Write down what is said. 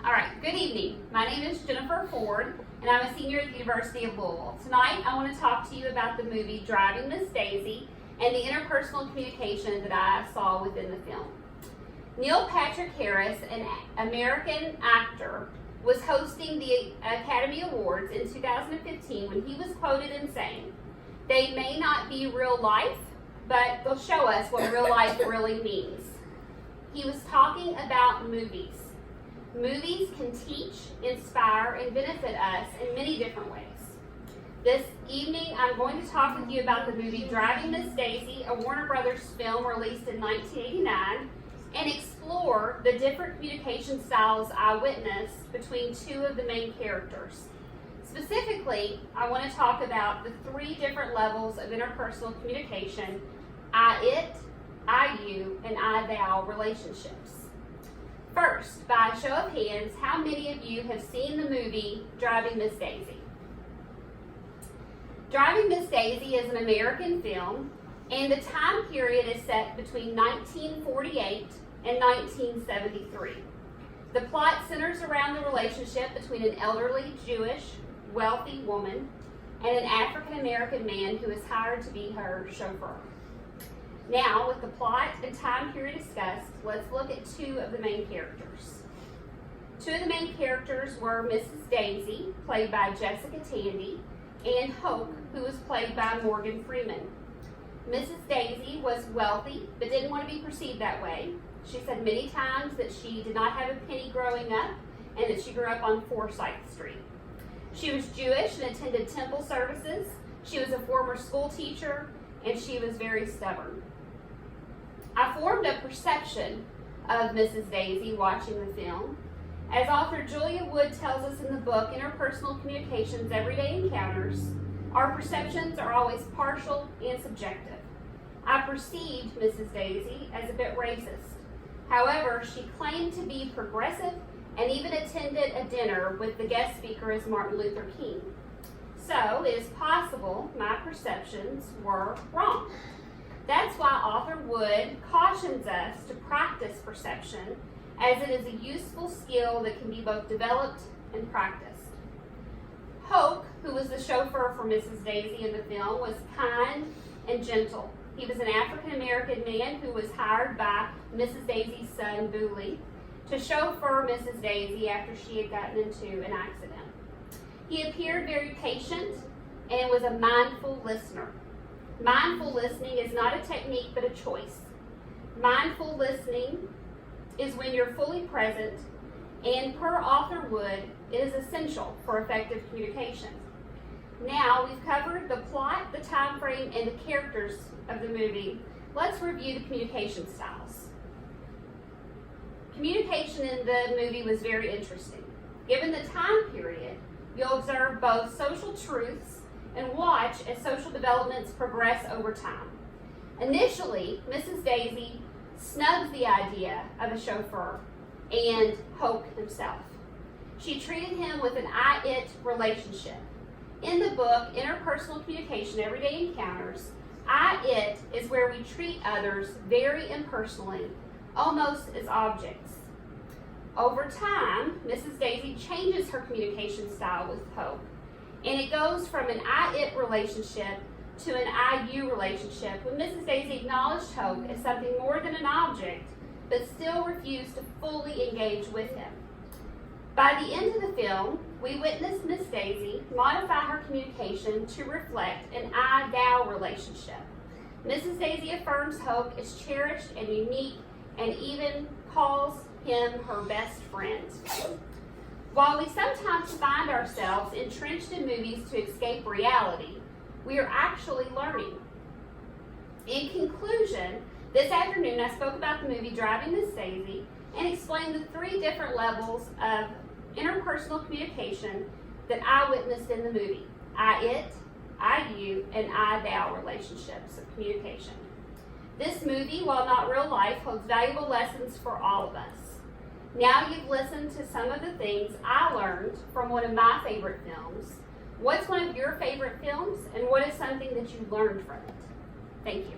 All right, good evening. My name is Jennifer Ford, and I'm a senior at the University of Louisville. Tonight, I want to talk to you about the movie Driving Miss Daisy and the interpersonal communication that I saw within the film. Neil Patrick Harris, an American actor, was hosting the Academy Awards in 2015 when he was quoted in saying, "They may not be real life, but they'll show us what real life really means." He was talking about movies. Movies can teach, inspire, and benefit us in many different ways. This evening, I'm going to talk with you about the movie Driving Miss Daisy, a Warner Brothers film released in 1989, and explore the different communication styles I witnessed between two of the main characters. Specifically, I want to talk about the three different levels of interpersonal communication: I-it, I-you, and I-thou relationships. First, by a show of hands, how many of you have seen the movie Driving Miss Daisy? Driving Miss Daisy is an American film, and the time period is set between 1948 and 1973. The plot centers around the relationship between an elderly Jewish, wealthy woman and an African American man who is hired to be her chauffeur. Now, with the plot and time period discussed, let's look at two of the main characters. Two of the main characters were Mrs. Daisy, played by Jessica Tandy, and Hope, who was played by Morgan Freeman. Mrs. Daisy was wealthy, but didn't want to be perceived that way. She said many times that she did not have a penny growing up, and that she grew up on Forsyth Street. She was Jewish and attended temple services. She was a former school teacher, and she was very stubborn. I formed a perception of Mrs. Daisy watching the film. As author Julia Wood tells us in the book, Interpersonal Communications, Everyday Encounters, our perceptions are always partial and subjective. I perceived Mrs. Daisy as a bit racist. However, she claimed to be progressive and even attended a dinner with the guest speaker as Martin Luther King. So it is possible my perceptions were wrong. That's why author Wood cautions us to practice perception, as it is a useful skill that can be both developed and practiced. Hope, who was the chauffeur for Mrs. Daisy in the film, was kind and gentle. He was an African American man who was hired by Mrs. Daisy's son, Booley, to chauffeur Mrs. Daisy after she had gotten into an accident. He appeared very patient and was a mindful listener. Mindful listening is not a technique but a choice. Mindful listening is when you're fully present, and per author Wood, it is essential for effective communication. Now we've covered the plot, the time frame, and the characters of the movie. Let's review the communication styles. Communication in the movie was very interesting. Given the time period, you'll observe both social truths and watch as social developments progress over time. Initially, Mrs. Daisy snubbed the idea of a chauffeur and Hope himself. She treated him with an I-it relationship. In the book, Interpersonal Communication, Everyday Encounters, I-it is where we treat others very impersonally, almost as objects. Over time, Mrs. Daisy changes her communication style with Hope, and it goes from an I-it relationship to an I-you relationship when Mrs. Daisy acknowledged Hope as something more than an object, but still refused to fully engage with him. By the end of the film, we witnessed Miss Daisy modify her communication to reflect an I-thou relationship. Mrs. Daisy affirms Hope is cherished and unique, and even calls him her best friend. While we sometimes find ourselves entrenched in movies to escape reality, we are actually learning. In conclusion, this afternoon I spoke about the movie Driving Miss Daisy and explained the three different levels of interpersonal communication that I witnessed in the movie: I-it, I-you, and I-thou relationships of communication. This movie, while not real life, holds valuable lessons for all of us. Now you've listened to some of the things I learned from one of my favorite films. What's one of your favorite films, and what is something that you learned from it? Thank you.